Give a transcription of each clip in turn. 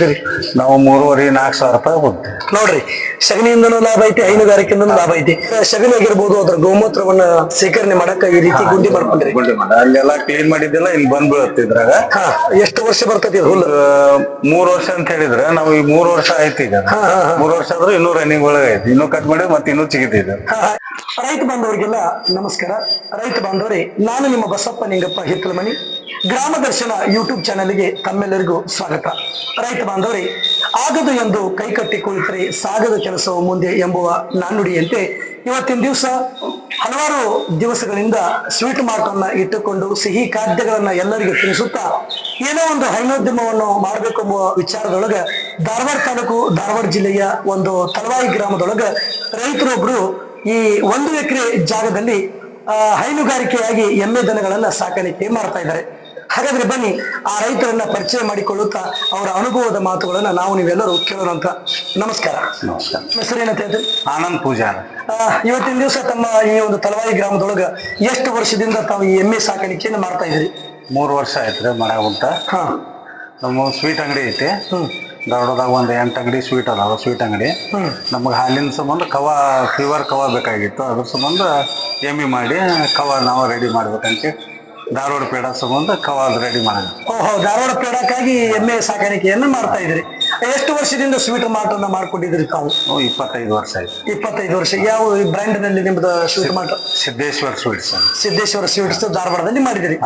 ಕೊಡ್ತೀರಿ? ನಾವು 3,500-4,000 ರೂಪಾಯಿ ಕೊಡ್ತೀವಿ. ನೋಡ್ರಿ, ಸಗಣಿಯಿಂದನೂ ಲಾಭ ಐತಿ, ಹೈನುಗಾರಿಕೆಯಿಂದನೂ ಲಾಭ ಐತಿ. ಸಗಣಿ ಆಗಿರ್ಬೋದು, ಅದ್ರ ಗೋಮೂತ್ರವನ್ನ ಸೇಕರಣೆ ಮಾಡಕ್ ಈ ರೀತಿ ಗುಂಡಿ ಮಾಡ್ಕೊಂಡ್ರಿ. ಅಲ್ಲೆಲ್ಲ ಕ್ಲೀನ್ ಮಾಡಿದ್ದೆಲ್ಲ ಇಲ್ಲಿ ಬಂದ್ ಬೀಳುತ್ತೆ ಇದ್ರಾಗ. ಎಷ್ಟು ವರ್ಷ ಬರ್ತೈತಿ ಹುಲ್ಲು? 3 ವರ್ಷ ಅಂತ ಹೇಳಿದ್ರೆ ನಾವು ಈ 3 ವರ್ಷ ಆಯ್ತು ಈಗ. 3 ವರ್ಷ ಆದ್ರೂ ಇನ್ನೂ ರನ್ನಿಂಗ್ ಒಳಗೆ ಐತಿ, ಇನ್ನೂ ಕಟ್ ಮಾಡಿ ಮತ್ತೆ ಇನ್ನೂ ಚಿಗಿತಿದೆ. ರೈತ ಬಾಂಧವರಿಗೆಲ್ಲ ನಮಸ್ಕಾರ. ರೈತ ಬಾಂಧವರೇ, ನಾನು ನಿಮ್ಮ ಬಸಪ್ಪ ನಿಂಗಪ್ಪ ಹಿತ್ತಲಮನಿ, ಗ್ರಾಮ ದರ್ಶನ ಯೂಟ್ಯೂಬ್ ಚಾನೆಲ್ಗೆ ತಮ್ಮೆಲ್ಲರಿಗೂ ಸ್ವಾಗತ. ರೈತ ಬಾಂಧವರೇ, ಆಗದು ಎಂದು ಕೈಕಟ್ಟಿ ಕುಳಿತರೆ ಸಾಗದ ಕೆಲಸವು ಮುಂದೆ ಎಂಬುವ ನಾಣ್ಣುಡಿಯಂತೆ ಇವತ್ತಿನ ದಿವಸ ಹಲವಾರು ದಿವಸಗಳಿಂದ ಸ್ವೀಟ್ ಮಾರ್ಟ್ ಅನ್ನ ಇಟ್ಟುಕೊಂಡು ಸಿಹಿ ಖಾದ್ಯಗಳನ್ನ ಎಲ್ಲರಿಗೂ ತಿಳಿಸುತ್ತಾ ಏನೋ ಒಂದು ಹೈನೋದ್ಯಮವನ್ನು ಮಾಡಬೇಕು ಎಂಬುವ ವಿಚಾರದೊಳಗ ಧಾರವಾಡ ತಾಲೂಕು, ಧಾರವಾಡ ಜಿಲ್ಲೆಯ ಒಂದು ತಳವಾಯಿ ಗ್ರಾಮದೊಳಗ ರೈತರೊಬ್ರು ಈ 1 ಎಕರೆ ಜಾಗದಲ್ಲಿ ಹೈನುಗಾರಿಕೆಯಾಗಿ ಎಮ್ಮೆ ದನಗಳನ್ನ ಸಾಕಾಣಿಕೆ ಮಾಡ್ತಾ ಇದ್ದಾರೆ. ಹಾಗಾದ್ರೆ ಬನ್ನಿ ಆ ರೈತರನ್ನ ಪರಿಚಯ ಮಾಡಿಕೊಳ್ಳುತ್ತಾ ಅವರ ಅನುಭವದ ಮಾತುಗಳನ್ನ ನಾವು ನೀವೆಲ್ಲರೂ ಕೇಳೋಣ ಅಂತ. ನಮಸ್ಕಾರ. ನಮಸ್ಕಾರ. ಹೆಸರೇನಂತ ಹೇಳಿದ್ರಿ? ಆನಂದ್ ಪೂಜಾರ. ಇವತ್ತಿನ ದಿವಸ ತಮ್ಮ ಈ ಒಂದು ತಳವಾಯಿ ಗ್ರಾಮದೊಳಗ ಎಷ್ಟು ವರ್ಷದಿಂದ ತಾವು ಈ ಎಮ್ಮೆ ಸಾಕಾಣಿಕೆಯನ್ನು ಮಾಡ್ತಾ ಇದ್ರಿ? 3 ವರ್ಷ ಆಯ್ತ್ರಿ ಮಾಡಾಗುಂಟ. ನಮ್ಮ ಸ್ವೀಟ್ ಅಂಗಡಿ ಐತಿ ಧಾರವಾಡದಾಗ, ಒಂದು 8 ಅಂಗಡಿ ಸ್ವೀಟ್ ಅದಾವ. ಸ್ವೀಟ್ ಅಂಗಡಿ ನಮಗೆ ಹಾಲಿನ ಸಂಬಂಧ ಪ್ಯೂರ್ ಕವ ಬೇಕಾಗಿತ್ತು. ಅದ್ರ ಸಂಬಂಧ ಎಮ್ಮೆ ಮಾಡಿ ಕವ ನಾವು ರೆಡಿ ಮಾಡ್ಬೇಕಂತ ಧಾರವಾಡ ಪೇಡ ಸಂಬಂಧ ಕವ ರೆಡಿ ಮಾಡೋದು. ಧಾರವಾಡ ಪೇಡಕ್ಕಾಗಿ ಎಮ್ಮೆ ಸಾಕಾಣಿಕೆಯನ್ನು ಮಾಡ್ತಾ ಇದ್ರಿ. ಎಷ್ಟು ವರ್ಷದಿಂದ ಸ್ವೀಟ್ ಮಾರ್ಟ್ ಅನ್ನ ಮಾಡ್ಕೊಂಡಿದ್ರಿ ತಾವು? 25 ವರ್ಷ ಆಯ್ತು. 25 ವರ್ಷ. ಯಾವ ಬ್ರ್ಯಾಂಡ್ ನಲ್ಲಿ ನಿಮ್ದು sweet mart? Siddeshwara sweets. Siddeshwara sweets ಧಾರವಾಡದಲ್ಲಿ ಮಾಡಿದಿರಿ.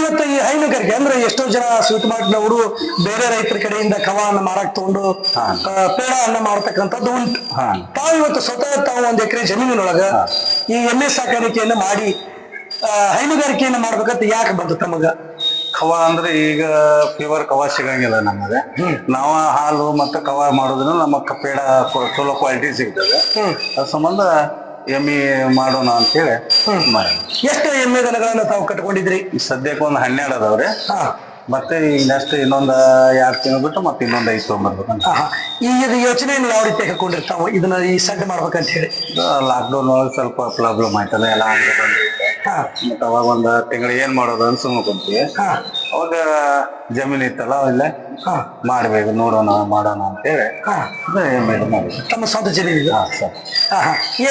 ಇವತ್ತು ಈ ಹೈನುಗಾರಿಕೆ ಅಂದ್ರೆ ಎಷ್ಟೋ ಜನ ಸ್ವೀಟ್ ಮಾರ್ಟ್ನವರು ಬೇರೆ ರೈತರ ಕಡೆಯಿಂದ ಕವನ್ನ ಮಾರಾಕ್ ತಗೊಂಡು ಪೇಡ ಅನ್ನ ಮಾಡತಕ್ಕಂಥದ್ದು ಉಂಟು. ತಾವು ಇವತ್ತು ಸ್ವತಃ ತಾವು 1 ಎಕರೆ ಜಮೀನಿನೊಳಗ ಈ ಎಮ್ಮೆ ಸಾಕಾಣಿಕೆಯನ್ನು ಮಾಡಿ ಹೈನುಗಾರಿಕೆಯನ್ನು ಮಾಡ್ಬೇಕಂತ ಯಾಕೆ ಬಂತು ತಮಗ? ಕವ ಅಂದ್ರೆ ಈಗ ಪ್ಯೂರ್ ಕವ ಸಿಗಂಗಿಲ್ಲ ನಮಗೆ. ನಾವ ಹಾಲು ಮತ್ತೆ ಕವ ಮಾಡೋದ್ರಿಂದ ನಮಗ ಪೇಡ ಚಲೋ ಕ್ವಾಲಿಟಿ ಸಿಗ್ತದೆ. ಅದ್ರ ಸಂಬಂಧ ಎಮ್ಮೆ ಮಾಡೋಣ ಅಂತೇಳಿ ಮಾಡಿ. ಎಷ್ಟು ಎಮ್ಮೆ ದನಗಳನ್ನ ತಾವು ಕಟ್ಕೊಂಡಿದ್ರಿ? ಸದ್ಯಕ್ಕೆ ಒಂದು 12 ಅದಾವ್ರಿ. ಮತ್ತೆ ಈಗ ನೆಕ್ಸ್ಟ್ ಇನ್ನೊಂದು 2 ತಿಂಗಳು ಬಿಟ್ಟು ಮತ್ತೆ ಇನ್ನೊಂದು 5 ತಗೊಂಡ್ಬರ್ಬೇಕಂತ. ಈಗ ಯೋಚನೆಯನ್ನು ಯಾವ ರೀತಿ ಹಾಕೊಂಡಿರ್ತಾವ ಇದನ್ನ ಈ ಸಡ್ಡ ಮಾಡ್ಬೇಕಂತ ಹೇಳಿ? ಲಾಕ್ಡೌನ್ ಒಳಗೆ ಸ್ವಲ್ಪ ಪ್ರಾಬ್ಲಮ್ ಆಯ್ತಲ್ಲ, ಎಲ್ಲ ಅಂಗಡಿ ಬಂದಿದೆ. ಮತ್ತೆ ಅವಾಗ 1 ತಿಂಗಳು ಏನ್ ಮಾಡೋದು ಅಂತ ಸುಮ್ಮನೆ ಕುಂತೀವಿ. ಅವಾಗ ಜಮೀನ್ ಇತ್ತಲ್ಲ, ಇಲ್ಲೇ ಮಾಡ್ಬೇಕು ನೋಡೋಣ ಮಾಡೋಣ ಅಂತೇಳಿ ಮಾಡಿ. ತಮ್ಮ ಸ್ವಂತ ಜಮೀನು?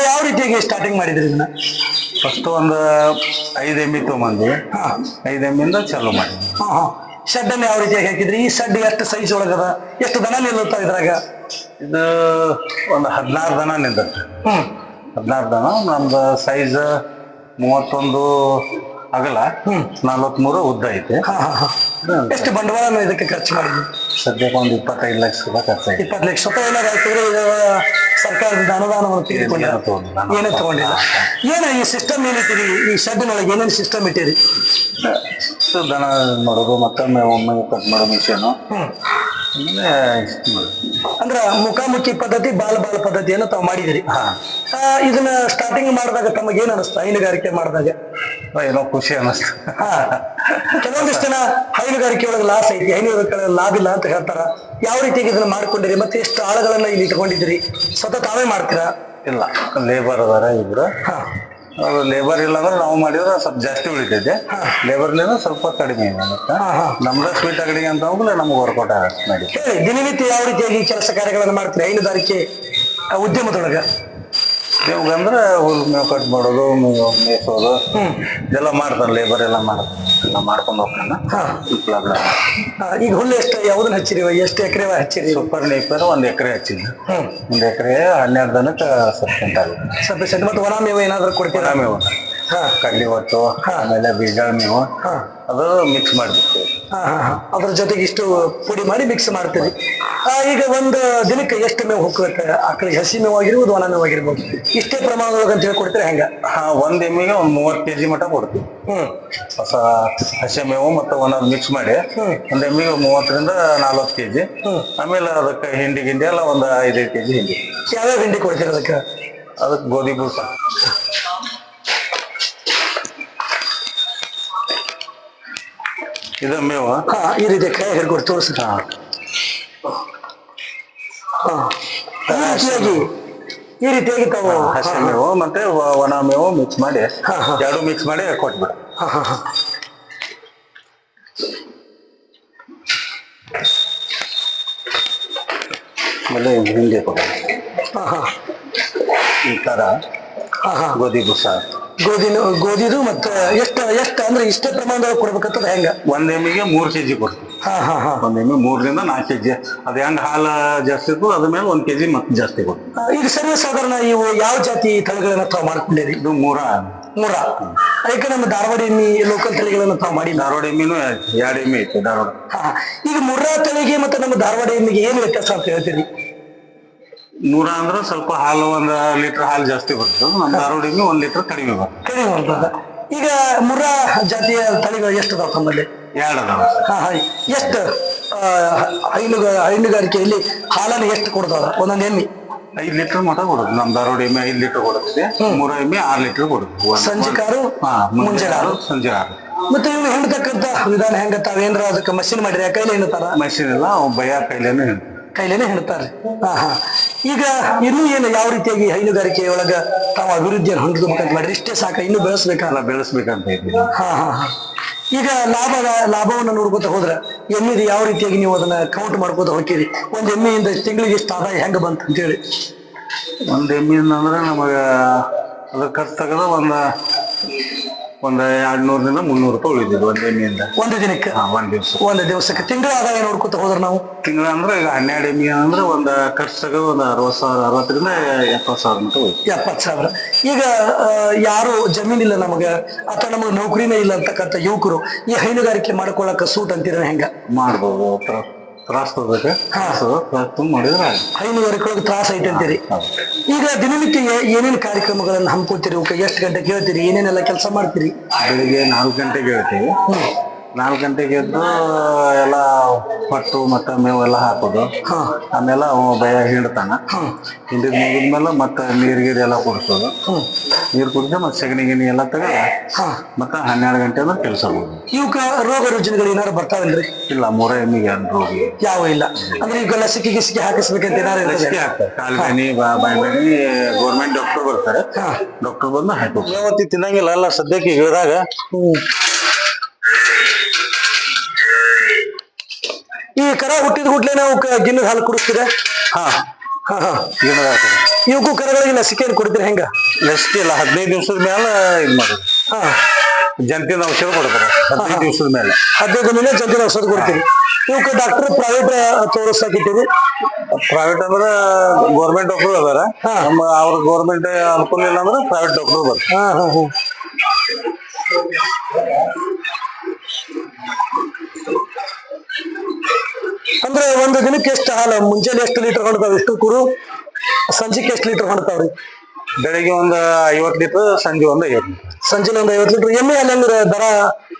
ಯಾವ ರೀತಿಯಾಗಿ ಸ್ಟಾರ್ಟಿಂಗ್ ಮಾಡಿದ್ರಿ ಇದನ್ನ? ಫಸ್ಟ್ ಒಂದು 5 ಎಮ್ಮೆ ತಗೊಂಬಂದ್ವಿ. 5 ಎಮ್ಮಿಂದ ಚಾಲೂ ಮಾಡಿದ್ವಿ. ಶೆಡ್ ಅನ್ನು ಯಾವ ರೀತಿಯಾಗಿ ಹಾಕಿದ್ರಿ? ಈ ಶೆಡ್ ಎಷ್ಟು ಸೈಜ್ ಒಳಗದ? ಎಷ್ಟು ದನ ನಿಲ್ಲುತ್ತಾ ಇದ್ರಾಗ? ಇದು ಒಂದು 16 ದನ ನಿಂದತ್ತೆ. 16 ದನ. ನಮ್ದು ಸೈಜ್ 31 ಅಗಲ, 43 ಉದ್ದ ಐತೆ. ಎಷ್ಟು ಬಂಡವಾಳ ಇದಕ್ಕೆ ಖರ್ಚು ಮಾಡಿದ್ವಿ? ಸದ್ಯಕ್ಕೆ ಒಂದು 25 ಲಕ್ಷ ರೂಪಾಯಿ ಖರ್ಚಾಯ್ತು. 20 ಲಕ್ಷ ರೂಪಾಯಿ ಎಲ್ಲ ಹಾಕಿದ್ರೆ ಸರ್ಕಾರದಿಂದ ಅನುದಾನವನ್ನು ತೆಗೆದುಕೊಂಡಿಲ್ಲ, ಏನೂ ತಗೊಂಡಿಲ್ಲ. ಏನ ಈ ಸಿಸ್ಟಮ್ ಏನಿಟ್ಟಿರಿ ಈ ಶೆಡ್ನೊಳಗೆ? ಏನೇನು ಸಿಸ್ಟಮ್ ಇಟ್ಟಿರಿ? ದನ ಮಾಡೋದು ಮತ್ತೆ ಒಮ್ಮೆ ಕಟ್ ಮಾಡೋ ಮಿಷನ್. ಅಂದ್ರ ಮುಖಾಮುಖಿ ಪದ್ಧತಿ, ಬಾಲ ಪದ್ಧತಿಯನ್ನು ತಾವು ಮಾಡಿದಿರಿ. ಇದನ್ನ ಸ್ಟಾರ್ಟಿಂಗ್ ಮಾಡಿದಾಗ ತಮಗೆ ಏನ್ ಅನಿಸ್ತು? ಹೈನುಗಾರಿಕೆ ಮಾಡಿದಾಗ ಏನೋ ಖುಷಿ ಅನಿಸ್ತು. ಕೆಲವೊಂದಿಷ್ಟು ಜನ ಹೈನುಗಾರಿಕೆ ಒಳಗೆ ಲಾಸ್ ಐತಿ, ಹೈನುಗಾರಿಕೆ ಲಾಭ ಇಲ್ಲ ಅಂತ ಹೇಳ್ತಾರ. ಯಾವ ರೀತಿಯಾಗಿ ಇದನ್ನ ಮಾಡ್ಕೊಂಡಿರಿ? ಮತ್ತೆ ಎಷ್ಟು ಆಳುಗಳನ್ನ ಇಲ್ಲಿ ಇಟ್ಕೊಂಡಿದ್ದೀರಿ? ಸ್ವತಃ ತಾವೇ ಮಾಡ್ತೀರಾ? ಇಲ್ಲ, ಲೇಬರ್ ಅದಾರ ಇಬ್ರು. ಅದು ಲೇಬರ್ ಇಲ್ಲ ಅಂದ್ರೆ ನಾವು ಮಾಡಿದ್ರೆ ಸ್ವಲ್ಪ ಜಾಸ್ತಿ ಉಳಿತೈತೆ. ಲೇಬರ್ಲಿಂದ ಸ್ವಲ್ಪ ಕಡಿಮೆ ಆಗುತ್ತೆ. ನಮ್ದ ಸ್ವೀಟ್ ಅಂಗಡಿಗೆ ಅಂತ ಹೋಗ್ಲಿ ನಮ್ಗೆ ವರ್ಕೌಟ್ ಆಗುತ್ತೆ. ಮಾಡಿ ಹೇಳಿ, ದಿನನಿತ್ಯ ಯಾವ ರೀತಿಯಾಗಿ ಕೆಲಸ ಕಾರ್ಯಗಳನ್ನು ಮಾಡ್ತೀರಿ ಹೈನುಗಾರಿಕೆ ಉದ್ಯಮದೊಳಗ? ಇವಾಗಂದ್ರೆ ಹುಲ್ ಮೇವು ಕಟ್ ಮಾಡೋದು, ಮೇಯಿಸೋದು ಇದೆಲ್ಲ ಮಾಡ್ತಾನೆ. ಲೇಬರ್ ಎಲ್ಲ ಮಾಡ್ತಾನೆ, ಎಲ್ಲ ಮಾಡ್ಕೊಂಡು ಹೋಗ್ತಾನೆ. ಈಗ ಹುಲ್ಲು ಎಷ್ಟು ಯಾವ್ದನ್ನ ಹಚ್ಚಿರಿ? ಎಷ್ಟು ಎಕರೆ ಹಚ್ಚಿರಿ? ಸೂಪರ್ ನೇಪರ್ 1 ಎಕರೆ ಹಚ್ಚಿದ್ವಿ. 1 ಎಕರೆ 12 ದನಕ್ಕೆ ಸಫಿಷಿಯಂಟ್ ಆಗುತ್ತೆ. ಸಫಿಷಿಯಂಟ್. ಮತ್ತೆ ಒಣ ಮೇವು ಏನಾದ್ರು ಕೊಡ್ತೀರಾ? ಒಣ ಮೇವು, ಕಡ್ಲಿ ಹೊಟ್ಟು, ಆಮೇಲೆ ಬೀಜ ಮೇವು, ಅದು ಮಿಕ್ಸ್ ಮಾಡಿಬಿಡ್ತೀವಿ. ಅದ್ರ ಜೊತೆಗೆ ಇಷ್ಟು ಪುಡಿ ಮಾಡಿ ಮಿಕ್ಸ್ ಮಾಡ್ತೀವಿ. ಈಗ ಒಂದು ದಿನಕ್ಕೆ ಎಷ್ಟು ಮೇವು ಹೋಗುತ್ತೆ? ಆಕಳಿಗೆ ಹಸಿ ಮೇವು ಆಗಿರ್ಬೋದು, ಒಣ ಮೇವು ಆಗಿರ್ಬೋದು, ಇಷ್ಟೇ ಪ್ರಮಾಣದೊಳಗೆ ಅಂತ ಹೇಳಿ ಕೊಡ್ತೀರಾ ಹೆಂಗ? 1 ಎಮ್ಮಿಗೆ ಒಂದು 30 kg ಮಟ್ಟ ಕೊಡ್ತೀವಿ. ಹೊಸ ಹಸಿ ಮೇವು ಮತ್ತೆ ಒಣದ್ ಮಿಕ್ಸ್ ಮಾಡಿ 1 ಎಮ್ಮಿಗೆ 30ರಿಂದ 40 kg. ಆಮೇಲೆ ಅದಕ್ಕೆ ಹಿಂಡಿ ಎಲ್ಲ ಒಂದು 5 kg ಹಿಂಡಿ. ಯಾವ್ಯಾವ ಹಿಂಡಿ ಕೊಡ್ತೀರ ಅದಕ್ಕೆ? ಅದಕ್ಕೆ ಗೋಧಿ ಬೂಸ, ಇದು ಮೇವು. ಈ ರೀತಿ ಕೈ ಹಿಡ್ಕೊಟ್ಟು ತೋರಿಸಿ. ಈ ರೀತಿಯಾಗಿ ತಾವು ಹಸಿ ಮೇವು ಮತ್ತೆ ಒಣ ಮೇವು ಮಿಕ್ಸ್ ಮಾಡಿ, 2 ಮಿಕ್ಸ್ ಮಾಡಿ ಕೊಟ್ಬಿಡ. ಆಮೇಲೆ ಹಿಂಡಿ ಕೊಡೋದು ಹಾ ಹಾ ಈ ಥರ ಹಾ ಹಾ ಗೋಧಿ ಬುಸ ಗೋಧಿದು ಮತ್ತೆ ಎಷ್ಟ ಅಂದ್ರೆ ಇಷ್ಟೇ ಪ್ರಮಾಣದಾಗ ಕೊಡ್ಬೇಕಂತದ ಹೆಂಗ 1 ಎಮ್ಮಿಗೆ 3 kg ಕೊಡ್ತೀವಿ. ಹಾ ಹಾ ಹಾ 1 ಎಮ್ಮಿ 3 ರಿಂದ 4 kg. ಅದು ಹೆಂಗ್ ಹಾಲು ಜಾಸ್ತಿ ಇರ್ತದೆ ಅದ್ರ ಮೇಲೆ 1 kg ಮತ್ತೆ ಜಾಸ್ತಿ ಕೊಡ್ತೀವಿ. ಈಗ ಸರ್ವೇ ಸಾಧಾರಣ ಇವು ಯಾವ ಜಾತಿ ತಳಿಗಳನ್ನ ತಾವು ಮಾಡ್ಕೊಂಡಿರಿ? ಇದು ಮೂರ ಅದಕ್ಕೆ ನಮ್ಮ ಧಾರವಾಡ ಎಮ್ಮಿ ಲೋಕಲ್ ತಳಿಗಳನ್ನ ತಾವು ಮಾಡಿ. ಧಾರವಾಡ ಎಮ್ಮಿನೂ 2 ಎಮ್ಮಿ ಐತೆ ಧಾರವಾಡ. ಈಗ ಮುರ್ರಾ ತಳಿಗೆ ಮತ್ತೆ ನಮ್ಮ ಧಾರವಾಡ ಎಮ್ಮಿಗೆ ಏನು ವ್ಯತ್ಯಾಸ ಅಂತ ಹೇಳ್ತೀರಿ? ಮೂರ ಅಂದ್ರೆ ಸ್ವಲ್ಪ ಹಾಲು 1 ಲೀಟರ್ ಹಾಲು ಜಾಸ್ತಿ ಬರ್ತದೆ. ನಮ್ಮ ಧಾರವಾಡ ಎಮ್ಮಿ 1 ಲೀಟರ್ ಕಡಿಮೆ ಬರ್ತದೆ. ಈಗ ಮುರ್ರಾ ಜಾತಿಯ ತಳಿಗಳು ಎಷ್ಟು ಅದಾವ ತಮ್ಮಲ್ಲಿ? 2 ಅದಾವ. ಎಷ್ಟು ಹೈನುಗಾರಿಕೆಯಲ್ಲಿ ಹಾಲನ್ನು ಎಷ್ಟು ಕೊಡ್ತಾವ ಒಂದೊಂದು ಎಮ್ಮಿ? 5 ಲೀಟರ್ ಮಟ ಕೊಡುದು. ನಮ್ ಧಾರವಾಡ ಎಮ್ಮೆ 5 ಲೀಟರ್ ಕೊಡುತ್ತೆ. ಮೂರ ಎಮ್ಮೆ 6 ಲೀಟರ್ ಕೊಡುದು. ಸಂಜೆ 6 ಮುಂಜಾನೆ 6. ಸಂಜೆ 6. ಮತ್ತೆ ಇವ್ನು ಹಿಂಡ್ತಕ್ಕಂತ ವಿಧಾನ ಹೆಂಗ? ತಾವೇನ್ರ ಅದಕ್ಕೆ ಮಷಿನ್ ಮಾಡಿರಿ? ಕೈಲೇ ಹಿಂಡ್ತಾರ? ಮಷಿನ್ ಇಲ್ಲ, ಭಯ ಕೈಲೇನೆ ಹಿಂಡ್ತಾರ್ರಿ. ಈಗ ಇನ್ನೂ ಏನು ಯಾವ ರೀತಿಯಾಗಿ ಹೈನುಗಾರಿಕೆಯೊಳಗ ತಾವು ಅಭಿವೃದ್ಧಿಯನ್ನು ಹೊಂದಬೇಕಂತ ಮಾಡ್ರಿ? ಇಷ್ಟೇ ಸಾಕ ಇನ್ನು ಬೆಳೆಸ್ಬೇಕಂತ ಇದ್ದೀವಿ. ಈಗ ಲಾಭವನ್ನ ನೋಡ್ಕೋತ ಹೋದ್ರ ಎಮ್ಮಿದು ಯಾವ ರೀತಿಯಾಗಿ ನೀವು ಅದನ್ನ ಕೌಂಟ್ ಮಾಡ್ಕೋತ ಹೋಗ್ತೀರಿ? ಒಂದ್ ಎಮ್ಮೆಯಿಂದ ತಿಂಗಳಿಗೆ ಇಷ್ಟ ಆದಾಯ ಹೆಂಗ ಬಂತ ಅಂತೇಳಿ? ಒಂದ್ ಎಮ್ಮಿಯಿಂದ ಅಂದ್ರೆ ನಮಗ ಅದ್ರ ಖರ್ಚು ತಗದ ಒಂದ್ 200 ರಿಂದ 300 ರೂಪಾಯಿ ಉಳಿದಿದ್ದು ಒಂದ್ ಎಮ್ಮಿಯಿಂದ. ಒಂದು ದಿನಕ್ಕೆ? ಒಂದು ದಿವಸಕ್ಕೆ. ತಿಂಗಳ ಆದಾಯ ನೋಡ್ಕೊತ ಹೋದ್ರ ನಾವು ತಿಂಗಳ ಅಂದ್ರೆ ಈಗ 12 ಎಮ್ಮಿ ಅಂದ್ರೆ ಒಂದ್ ಖರ್ಚು ತಗದ ಒಂದ್ 60,000, 60 ರಿಂದ 70,000 ಮಟ್ಟ ಹೋಯ್ತು. 70,000. ಈಗ ಯಾರು ಜಮೀನಿಲ್ಲ ನಮಗ ಅಥವಾ ನಮಗ ನೌಕರಿನೇ ಇಲ್ಲ ಅಂತಕ್ಕಂಥ ಯುವಕರು ಈ ಹೈನುಗಾರಿಕೆ ಮಾಡ್ಕೊಳಕ ಸೂಟ್ ಅಂತೀರ ಹೆಂಗ? ಮಾಡ್ಬೋದು. ತ್ರಾಸ ಮಾಡಿದ್ರೆ ಹೈನುಗಾರಿಕೆ ತ್ರಾಸ ಐತೆ ಅಂತೀರಿ. ಈಗ ದಿನನಿತ್ಯ ಏನೇನು ಕಾರ್ಯಕ್ರಮಗಳನ್ನ ಹಮ್ಮಿಕೊಳ್ತೀರಿ? ಎಷ್ಟು ಗಂಟೆಗೆ ಹೇಳ್ತೀರಿ? ಏನೇನೆಲ್ಲ ಕೆಲಸ ಮಾಡ್ತೀರಿ? ಬೆಳಿಗ್ಗೆ 4 ಗಂಟೆಗೆ ಹೇಳ್ತೀವಿ. 4 ಗಂಟೆಗೆ ಎದ್ದು ಎಲ್ಲ ಹೊಟ್ಟು ಮತ್ತೆ ಮೇವೆಲ್ಲ ಹಾಕೋದು. ಆಮೇಲೆ ಅವ ಭಯ ಹಿಂಡ್ತಾನ. ಹಿಂಡಿದ್ ಮುಗಿದ್ಮೇಲೆ ಮತ್ತೆ ನೀರ್ ಎಲ್ಲ ಕುಡಿಸೋದು. ನೀರ್ ಕುಡಿದ್ರೆ ಮತ್ತೆ ಸಗಣಿ ಗಿಣಿ ಎಲ್ಲ ತಗ ಮತ್ತೆ 12 ಗಂಟೆ ಅಂದ್ರೆ ಕೆಲಸ ಹೋಗುದು. ಇವಕ್ಕ ರೋಗ ರುಜಿನಗಳು ಏನಾರು ಬರ್ತಾವಲ್ರಿ? ಇಲ್ಲ, ಮೂರ ಎಮ್ಮಿಗೆ ರೋಗ ಯಾವ ಇಲ್ಲ. ಅಂದ್ರೆ ಈಗ ಲಸಿಕೆ ಗಿಸಿಕೆ ಹಾಕಿಸ್ಬೇಕಂತ ಏನಾರು? ಲಸಿಕೆ ಹಾಕ್ತಾರೆ. ಕಾಲ್ಬೇನಿ ಬಾಯ್ಬೇನಿ ಗೌರ್ಮೆಂಟ್ ಡಾಕ್ಟರ್ ಬರ್ತಾರೆ. ಡಾಕ್ಟರ್ ಬಂದು ಹಾಕಿ ಯಾವತ್ತಿ ತಿನ್ನಂಗಿಲ್ಲ ಅಲ್ಲ ಸದ್ಯಕ್ಕೆ ಇದ್ರಾಗ. ಈ ಕರ ಹುಟ್ಟಿದ ಕೂಡ್ಲೆ ನಾವು ಗಿಣ್ಣದ ಹಾಲು ಕುಡಿಸ್ತೀರ? ಇವಕ್ಕೂ ಕರಗಳಿಗೆ ಲಸಿಕೆಯನ್ನು ಕೊಡ್ತೀರಿ ಹೆಂಗ? ಲಸಿಕೆ ಇಲ್ಲ, 15 ದಿವಸದ ಮೇಲೆ ಇದು ಮಾಡೋದು. ಜಂತಿನ ಔಷಧ ಕೊಡ್ತಾರೆ 15 ದಿವಸದ ಮೇಲೆ. 15 ದಿನ ಜಂತಿನ ಔಷಧ ಕೊಡ್ತೀರಿ. ಇವಕ್ಕೆ ಡಾಕ್ಟರ್ ಪ್ರೈವೇಟ್ ತೋರಿಸಾಕಿದ್ದೀರಿ? ಪ್ರೈವೇಟ್ ಅಂದ್ರೆ ಗೌರ್ಮೆಂಟ್ ಡಾಕ್ಟರ್ ಅದಾರ. ನಮ್ಮ ಅವ್ರ ಗೌರ್ಮೆಂಟ್ ಅನುಕೂಲ ಇಲ್ಲ ಅಂದ್ರೆ ಪ್ರೈವೇಟ್ ಡಾಕ್ಟರ್ ಬರ್ತಾರೆ. ಅಂದ್ರೆ ಒಂದು ದಿನಕ್ಕೆ ಎಷ್ಟು ಹಾಲು? ಮುಂಜಾನೆ ಎಷ್ಟು ಲೀಟರ್ ಹೊಡ್ತಾವ ಎಷ್ಟು ಕುರು? ಸಂಜೆಗೆ ಎಷ್ಟು ಲೀಟರ್ ಹೊಡ್ತಾವ್ರಿ? ಬೆಳಿಗ್ಗೆ ಒಂದು 50 ಲೀಟರ್, ಸಂಜೆ ಒಂದು 50 ಲೀಟರ್. ಸಂಜೆನ ಒಂದು 50 ಲೀಟರ್. ಎಮ್ಮೆ ಅಲ್ಲಿ ದರ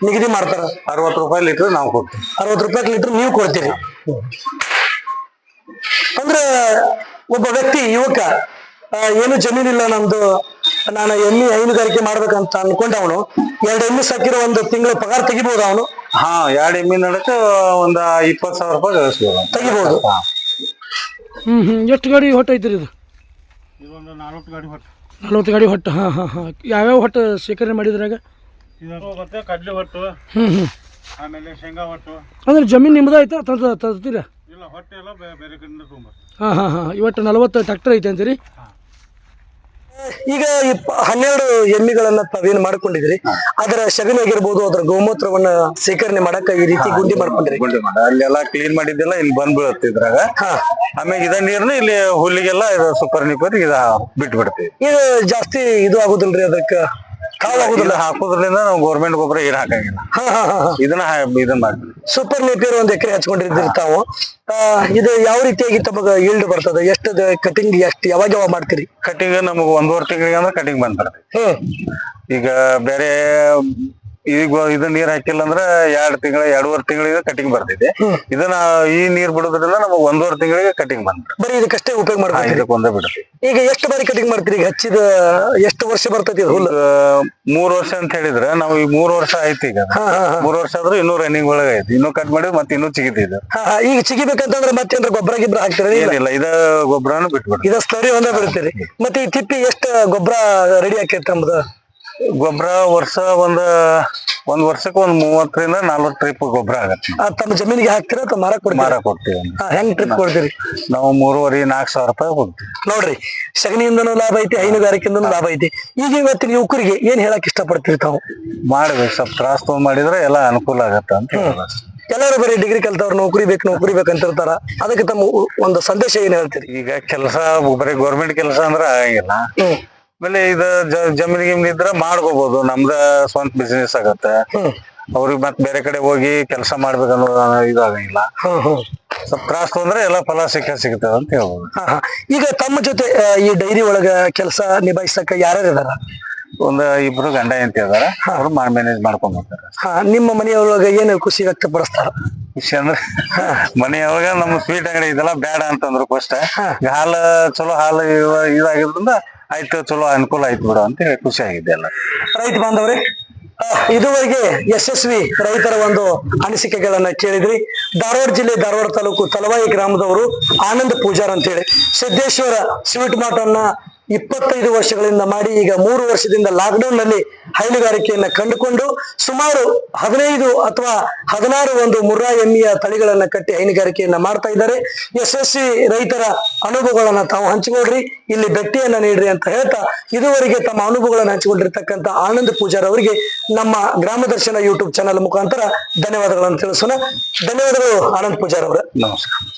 ನಿಗದಿ ಮಾಡ್ತಾರ? 60 ರೂಪಾಯಿ ಲೀಟರ್ ನಾವು ಕೊಡ್ತೀವಿ. 60 ರೂಪಾಯಿ ಲೀಟರ್ ನೀವು ಕೊಡ್ತೀರಿ. ಅಂದ್ರೆ ಒಬ್ಬ ವ್ಯಕ್ತಿ ಯುವಕ ಏನು ಜಮೀನಿಲ್ಲ ನಮ್ದು, ನಾನು ಎಮ್ಮೆ ಹೈನುಗಾರಿಕೆ ಮಾಡ್ಬೇಕಂತ ಅನ್ಕೊಂಡವನು 2 ಎಮ್ಮೆ ಸಾಕಿರೋ ಒಂದು ತಿಂಗಳ ಪಗಾರ ತೆಗಿಬಹುದು ಅವನು? 2 ಎಮ್ಮೆ ನಡಕ್ಕೆ ಒಂದು 20,000 ರೂಪಾಯಿ ತೆಗಿಬಹುದು. ಎಷ್ಟು ಗಾಡಿ ಹೊಟ್ಟ ಐತ್ರಿ ಇದು? ಇದೊಂದು 40 ಗಾಡಿ ಹೊಟ್ಟು. 40 ಗಾಡಿ ಹೊಟ್ಟು. ಯಾವ್ಯಾವ ಹೊಟ್ಟು ಶೇಖರಣೆ ಮಾಡಿದ್ರಾಗ? ಕಡ್ಲೆ ಹೊಟ್ಟು, ಆಮೇಲೆ ಶೇಂಗಾ ಹೊಟ್ಟು. ಅಂದ್ರೆ ಜಮೀನ್ ನಿಮ್ದ ಆಯ್ತಾ ತರ್ತೀರ? ಇಲ್ಲ, ಹೊಟ್ಟೆ ಎಲ್ಲ ಬೇರೆ ಕಡೆಯಿಂದ ತೊಗೊಂಬರ್ತೀವಿ. ಇವತ್ತು 40 ಟ್ರ್ಯಾಕ್ಟರ್ ಐತೆ ಅಂತೀರಿ? ಈಗ 12 ಎಮ್ಮಿಗಳನ್ನ ತಾವೇನು ಮಾಡ್ಕೊಂಡಿದ್ರಿ, ಅದರ ಸಗಣಿ ಆಗಿರ್ಬೋದು, ಅದರ ಗೋಮೂತ್ರವನ್ನ ಶೇಖರಣೆ ಮಾಡಕ ಈ ರೀತಿ ಗುಂಡಿ ಮಾಡ್ಕೊಂಡ್ರಿ? ಅಲ್ಲೆಲ್ಲ ಕ್ಲೀನ್ ಮಾಡಿದ್ದೆಲ್ಲ ಇಲ್ಲಿ ಬಂದ್ ಬೀಳುತ್ತೆ ಇದ್ರಾಗ. ಆಮೇಲೆ ಇದ ನೀರ್ನ ಇಲ್ಲಿ ಹುಲ್ಲಿಗೆಲ್ಲ ಸೂಪರ್ ನಿಪರ್ ಇದ ಬಿಟ್ಟು ಬಿಡ್ತೀವಿ. ಇದು ಜಾಸ್ತಿ ಇದು ಆಗುದಿಲ್ರಿ? ಅದಕ್ಕ ಕಾವಾಗುದಿಲ್ಲ? ಹಾಕೋದ್ರಿಂದ ನಾವು ಗೌರ್ಮೆಂಟ್ ಗೊಬ್ಬರ ಏನ್ ಹಾಕಂಗಿಲ್ಲ. ಇದನ್ನ ಮಾಡ್ತೀವಿ. ಸೂಪರ್ ನೇಪಿಯರ್ 1 ಎಕರೆ ಹಚ್ಕೊಂಡಿರ್ತೀರಿ ತಾವು. ಇದು ಯಾವ ರೀತಿಯಾಗಿ ತಮಗ ಈಲ್ಡ್ ಬರ್ತದೆ? ಎಷ್ಟು ಕಟಿಂಗ್ ಯಾವಾಗ ಮಾಡ್ತೀರಿ? ಕಟಿಂಗ್ ನಮಗ್ 1.5 ತಿಂಗಳಿಗೆ ಅಂದ್ರೆ ಕಟಿಂಗ್ ಬಂದ್ಬಿಡ್ತೈತಿ. ಈಗ ಬೇರೆ ಈಗ ಇದನ್ನ ನೀರ್ ಹಾಕಿಲ್ಲ ಅಂದ್ರೆ 2 ತಿಂಗಳ 2.5 ತಿಂಗಳಿಗೆ ಕಟಿಂಗ್ ಬರ್ತೈತಿ. ಇದನ್ನ ಈ ನೀರ್ ಬಿಡೋದ್ರಿಂದ ನಮಗ್ 1.5 ತಿಂಗಳಿಗೆ ಕಟಿಂಗ್ ಬಂದ್ಬಿಡ್ತೈತಿ. ಬರೀ ಇದಕ್ಕಷ್ಟೇ ಉಪಯೋಗ ಮಾಡ್ತೀವಿ? ಇದಕ್ಕೊಂದೇ ಬಿಡ್ತೀವಿ. ಈಗ ಎಷ್ಟು ಬಾರಿ ಕಟಿಂಗ್ ಮಾಡ್ತೀರಿ? ಈಗ ಹಚ್ಚಿದ ಎಷ್ಟು ವರ್ಷ ಬರ್ತೈತಿ ಹುಲ್ಲು? 3 ವರ್ಷ ಅಂತ ಹೇಳಿದ್ರೆ ನಾವು ಈಗ 3 ವರ್ಷ ಆಯ್ತು. ಈಗ 3 ವರ್ಷ ಆದ್ರೂ ಇನ್ನೂ ರನ್ನಿಂಗ್ ಒಳಗೆ ಐತಿ. ಇನ್ನೂ ಕಟ್ ಮಾಡಿದ್ರೆ ಮತ್ತೆ ಇನ್ನೂ ಚಿಗಿತಿದೆ. ಈಗ ಚಿಗಿಬೇಕಂತಂದ್ರೆ ಮತ್ತೆ ಗೊಬ್ಬರ ಗಿಬ್ಬರ ಹಾಕ್ತೀರಿ? ಏನಿಲ್ಲ, ಇದ ಗೊಬ್ಬರನು ಬಿಟ್ಬಿಡ್ತೀವಿ. ಇದ ಸ್ಲರಿ ಒಂದೇ ಬಿಡ್ತೀರಿ. ಮತ್ತೆ ಈ ತಿಪ್ಪಿ ಎಷ್ಟು ಗೊಬ್ಬರ ರೆಡಿ ಆಕೈತಿ ನಮ್ದು? ಗೊಬ್ಬರ ವರ್ಷ ಒಂದು ಒಂದ್ ವರ್ಷಕ್ಕೆ ಒಂದ್ 30-40 ಟ್ರಿಪ್ ಗೊಬ್ಬರ ಆಗತ್ತೆ. ತಮ್ಮ ಜಮೀನಿಗೆ ಹಾಕ್ತೀರಾ ಅಥವಾ ಮಾರಕ್ ಮಾರ ಕೊಡ್ತೀರಾ? ಕೊಡ್ತೀವಿ. ಹೆಂಗ್ ಟ್ರಿಪ್ ಕೊಡ್ತೀರಿ? ನಾವು 3,500-4,000 ರೂಪಾಯಿ ಹೋಗ್ತೀವಿ. ನೋಡ್ರಿ, ಸಗಣಿಯಿಂದನೂ ಲಾಭ ಐತಿ, ಹೈನುಗಾರಿಕೆಯಿಂದನೂ ಲಾಭ ಐತಿ. ಈಗ ಇವತ್ತಿನ ಯುವಕರಿಗೆ ಏನ್ ಹೇಳಕ್ ಇಷ್ಟಪಡ್ತೀರಿ ತಾವು? ಮಾಡ್ಬೇಕು, ಸ್ವಲ್ಪ ತ್ರಾಸ ತಗೊಂಡ್ ಮಾಡಿದ್ರೆ ಎಲ್ಲ ಅನುಕೂಲ ಆಗತ್ತ ಅಂತ ಹೇಳೋದು. ಎಲ್ಲರೂ ಬರೀ ಡಿಗ್ರಿ ಕಲ್ತವ್ರು ನೌಕರಿ ಬೇಕಂತಿರ್ತಾರ, ಅದಕ್ಕೆ ತಮ್ಮ ಒಂದು ಸಂದೇಶ ಏನ್ ಹೇಳ್ತೀರಿ? ಈಗ ಕೆಲಸ ಬರೀ ಗೌರ್ಮೆಂಟ್ ಕೆಲಸ ಅಂದ್ರೆ ಆಗಂಗಿಲ್ಲ. ಆಮೇಲೆ ಇದು ಜಮೀನ್ ಗಿಮೀನ್ ಇದ್ರೆ ಮಾಡ್ಕೋಬಹುದು, ನಮ್ದ ಸ್ವಂತ ಬಿಸಿನೆಸ್ ಆಗತ್ತೆ. ಅವ್ರಿಗೆ ಮತ್ ಬೇರೆ ಕಡೆ ಹೋಗಿ ಕೆಲಸ ಮಾಡ್ಬೇಕನ್ನೋ ಇದಾಗಂಗಿಲ್ಲ. ಸ್ವಲ್ಪ ತ್ರಾಸ ತೊಂದ್ರೆ ಎಲ್ಲ ಫಲ ಸಿಗ್ತದೆ ಅಂತ ಹೇಳ್ಬೋದು. ಈಗ ತಮ್ಮ ಜೊತೆ ಈ ಡೈರಿ ಒಳಗ ಕೆಲಸ ನಿಭಾಯಿಸಕ ಯಾರ್ಯಾರು ಇದಾರ? ಒಂದು 2 ಗಂಡ ಹೆಂಡತಿ ಅದಾರ, ಅವ್ರು ಮ್ಯಾನೇಜ್ ಮಾಡ್ಕೊಂಡ್ ಹೋಗ್ತಾರೆ. ನಿಮ್ಮ ಮನೆಯೊಳಗ ಏನು ಖುಷಿ ವ್ಯಕ್ತಪಡಿಸ್ತಾರ? ಖುಷಿ ಅಂದ್ರೆ ಮನೆಯೊಳಗ ನಮ್ಮ ಸ್ವೀಟ್ ಅಂಗಡಿ ಇದೆಲ್ಲ ಬೇಡ ಅಂತಂದ್ರು ಫಸ್ಟ್. ಹಾಲು ಚಲೋ ಹಾಲು ಇದಾಗಿದ್ರಿಂದ ಆಯ್ತು, ಚಲೋ ಅನುಕೂಲ ಆಯ್ತು ಬಿಡು ಅಂತ ಹೇಳಿ ಖುಷಿ ಆಗಿದ್ದೆ ಎಲ್ಲ. ರೈತ ಬಾಂಧವ್ರೆ, ಇದುವರೆಗೆ ಯಶಸ್ವಿ ರೈತರ ಒಂದು ಅನಿಸಿಕೆಗಳನ್ನ ಕೇಳಿದ್ರಿ. ಧಾರವಾಡ ಜಿಲ್ಲೆ ಧಾರವಾಡ ತಾಲೂಕು ತಲವಾಯಿ ಗ್ರಾಮದವರು ಆನಂದ್ ಪೂಜಾರ್ ಅಂತೇಳಿ ಸಿದ್ದೇಶ್ವರ ಸ್ವೀಟ್ ಮಾರ್ಟ್ ಅನ್ನ 25 ವರ್ಷಗಳಿಂದ ಮಾಡಿ ಈಗ 3 ವರ್ಷದಿಂದ ಲಾಕ್ಡೌನ್ ನಲ್ಲಿ ಹೈನುಗಾರಿಕೆಯನ್ನ ಕಂಡುಕೊಂಡು ಸುಮಾರು 15 ಅಥವಾ 16 ಒಂದು ಮುರ್ರಾ ಎಮ್ಮೆಯ ತಳಿಗಳನ್ನ ಕಟ್ಟಿ ಹೈನುಗಾರಿಕೆಯನ್ನ ಮಾಡ್ತಾ ಇದ್ದಾರೆ. ಯಶಸ್ವಿ ರೈತರ ಅನುಭವಗಳನ್ನ ತಾವು ಹಂಚಿಕೊಡ್ರಿ, ಇಲ್ಲಿ ಭೇಟಿಯನ್ನ ನೀಡ್ರಿ ಅಂತ ಹೇಳ್ತಾ ಇದುವರೆಗೆ ತಮ್ಮ ಅನುಭವಗಳನ್ನ ಹಂಚಿಕೊಂಡಿರ್ತಕ್ಕಂಥ ಆನಂದ್ ಪೂಜಾರ್ ಅವರಿಗೆ ನಮ್ಮ ಗ್ರಾಮದರ್ಶನ ಯೂಟ್ಯೂಬ್ ಚಾನಲ್ ಮುಖಾಂತರ ಧನ್ಯವಾದಗಳನ್ನು ತಿಳಿಸೋಣ. ಧನ್ಯವಾದಗಳು ಆನಂದ್ ಪೂಜಾರ್ ಅವರ. ನಮಸ್ಕಾರ.